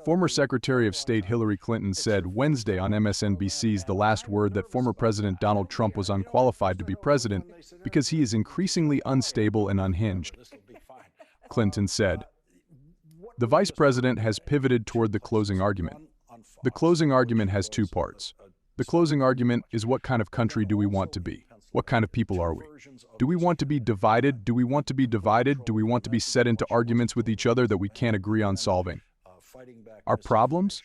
Former Secretary of State Hillary Clinton said Wednesday on MSNBC's The Last Word that former President Donald Trump was unqualified to be president because he is increasingly unstable and unhinged. Clinton said, "The vice president has pivoted toward the closing argument. The closing argument has two parts. The closing argument is what kind of country do we want to be? What kind of people are we? Do we want to be divided? Do we want to be divided? Do we want to be set into arguments with each other that we can't agree on solving? Our problems?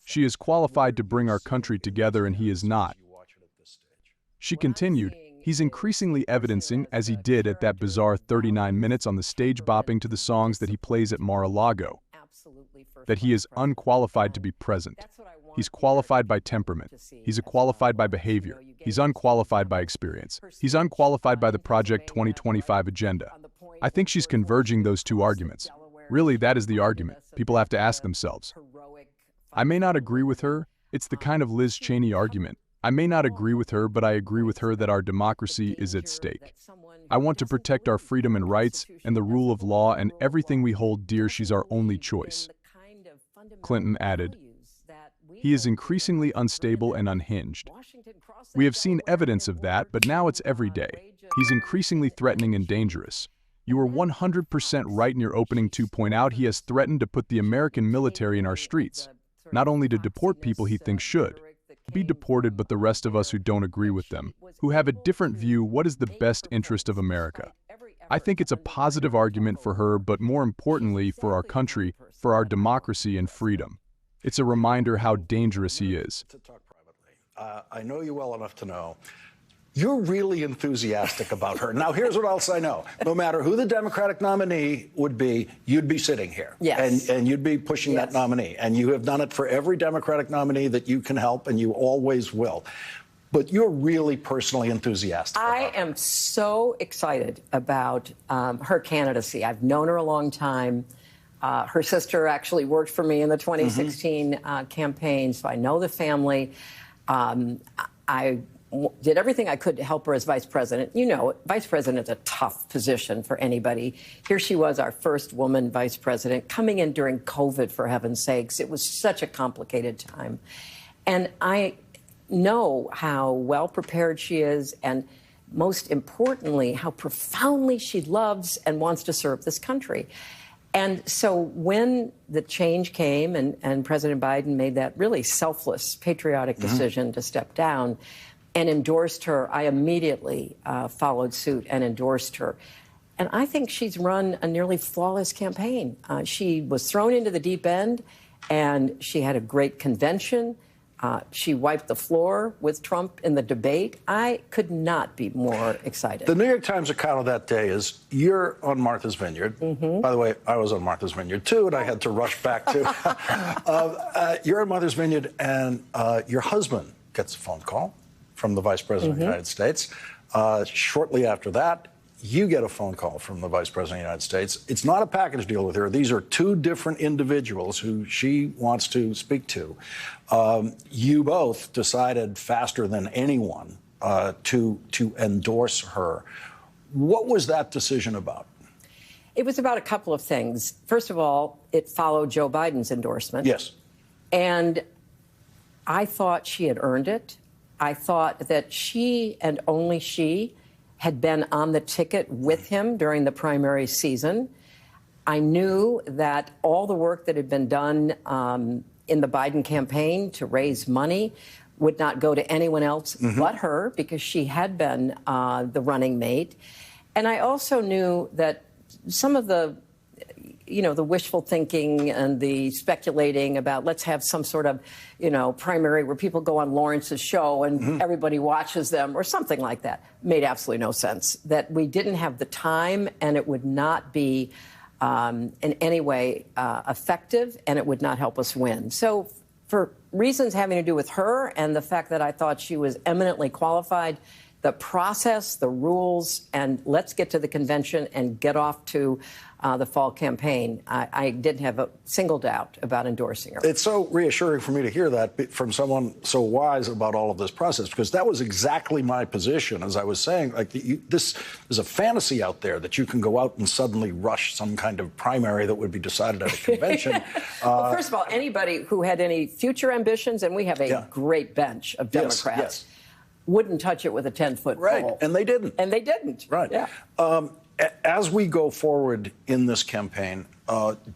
She is qualified to bring our country together and he is not." She continued, "He's increasingly evidencing, as he did at that bizarre 39 minutes on the stage bopping to the songs that he plays at Mar-a-Lago, that he is unqualified to be present. He's qualified by temperament. He's qualified by behavior. He's unqualified by experience. He's unqualified by the Project 2025 agenda." I think she's converging those two arguments. Really, that is the argument. People have to ask themselves. I may not agree with her. It's the kind of Liz Cheney argument. I may not agree with her, but I agree with her that our democracy is at stake. I want to protect our freedom and rights and the rule of law and everything we hold dear. She's our only choice. Clinton added, "He is increasingly unstable and unhinged. We have seen evidence of that, but now it's every day. He's increasingly threatening and dangerous. You were 100% right in your opening to point out he has threatened to put the American military in our streets, not only to deport people he thinks should be deported, but the rest of us who don't agree with them, who have a different view. What is the best interest of America?" I think it's a positive argument for her, but more importantly, for our country, for our democracy and freedom. It's a reminder how dangerous he is. I know you well enough to know you're really enthusiastic about her. Now, here's what else I know. No matter who the Democratic nominee would be, you'd be sitting here. Yes. And you'd be pushing that nominee. And you have done it for every Democratic nominee that you can help, and you always will. But you're really personally enthusiastic about I am so excited about her candidacy. I've known her a long time. Her sister actually worked for me in the 2016 campaign, so I know the family. I did everything I could to help her as vice president. You know, vice president is a tough position for anybody. Here she was, our first woman vice president, coming in during COVID, for heaven's sakes. It was such a complicated time. And I know how well prepared she is, and most importantly, how profoundly she loves and wants to serve this country. And so when the change came and President Biden made that really selfless, patriotic decision to step down and endorsed her, I immediately followed suit and endorsed her. And I think she's run a nearly flawless campaign. She was thrown into the deep end, and she had a great convention. She wiped the floor with Trump in the debate. I could not be more excited. The New York Times account of that day is you're on Martha's Vineyard. By the way, I was on Martha's Vineyard, too, and I had to rush back to. You're on Martha's Vineyard, and your husband gets a phone call from the Vice President of the United States. Shortly after that, you get a phone call from the Vice President of the United States. It's not a package deal with her. These are two different individuals who she wants to speak to. You both decided faster than anyone to endorse her. What was that decision about? It was about a couple of things. First of all, it followed Joe Biden's endorsement. Yes. And I thought she had earned it. I thought that she and only she had been on the ticket with him during the primary season. I knew that all the work that had been done in the Biden campaign to raise money would not go to anyone else but her, because she had been the running mate. And I also knew that some of the the wishful thinking and the speculating about let's have some sort of, primary where people go on Lawrence's show and everybody watches them or something like that made absolutely no sense. That we didn't have the time, and it would not be in any way effective, and it would not help us win. So for reasons having to do with her and the fact that I thought she was eminently qualified the process, the rules, and let's get to the convention and get off to the fall campaign. I didn't have a single doubt about endorsing her. It's so reassuring for me to hear that from someone so wise about all of this process, because that was exactly my position. As I was saying, like this is a fantasy out there that you can go out and suddenly rush some kind of primary that would be decided at a convention. Well, first of all, anybody who had any future ambitions, and we have a great bench of Democrats, wouldn't touch it with a 10-foot pole. Right, and they didn't. And they didn't. Right. Yeah. As we go forward in this campaign,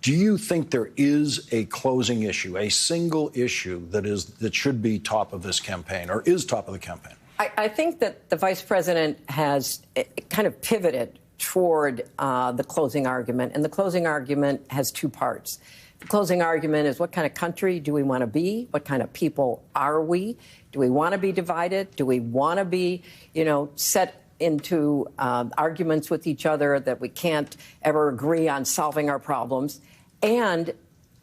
do you think there is a closing issue, a single issue that should be top of this campaign, or is top of the campaign? I think that the vice president has kind of pivoted toward the closing argument, and the closing argument has two parts. The closing argument is, what kind of country do we want to be? What kind of people are we? Do we want to be divided? Do we want to be, set into arguments with each other that we can't ever agree on solving our problems? And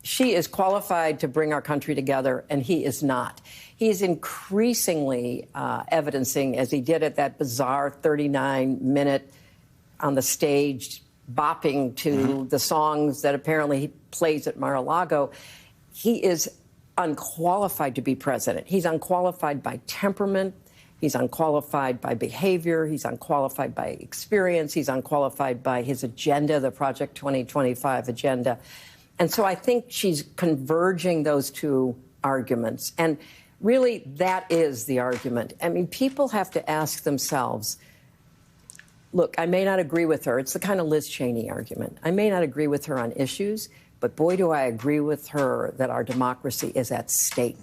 she is qualified to bring our country together, and he is not. He is increasingly evidencing, as he did at that bizarre 39-minute on the stage, bopping to the songs that apparently he plays at Mar-a-Lago, he is unqualified to be president. He's unqualified by temperament. He's unqualified by behavior. He's unqualified by experience. He's unqualified by his agenda, the Project 2025 agenda. And so I think she's converging those two arguments. And really, that is the argument. I mean, people have to ask themselves, look, I may not agree with her. It's the kind of Liz Cheney argument. I may not agree with her on issues, but boy, do I agree with her that our democracy is at stake.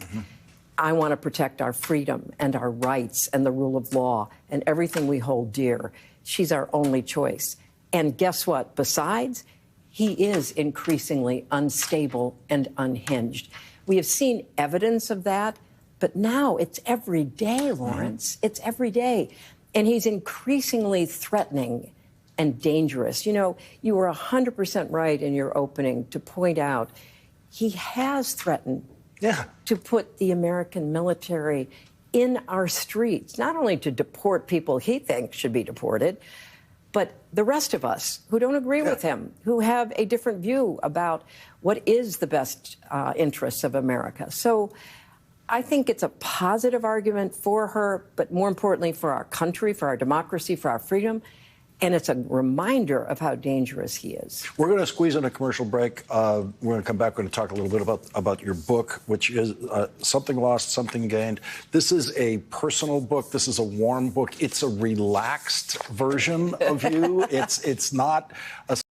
I want to protect our freedom and our rights and the rule of law and everything we hold dear. She's our only choice. And guess what? Besides, he is increasingly unstable and unhinged. We have seen evidence of that, but now it's every day, Lawrence. It's every day. And he's increasingly threatening and dangerous. You were 100% right in your opening to point out he has threatened to put the American military in our streets, not only to deport people he thinks should be deported, but the rest of us who don't agree with him, who have a different view about what is the best interests of America. So I think it's a positive argument for her, but more importantly for our country, for our democracy, for our freedom. And it's a reminder of how dangerous he is. We're going to squeeze in a commercial break. We're going to come back. We're going to talk a little bit about your book, which is Something Lost, Something Gained. This is a personal book. This is a warm book. It's a relaxed version of you. It's not a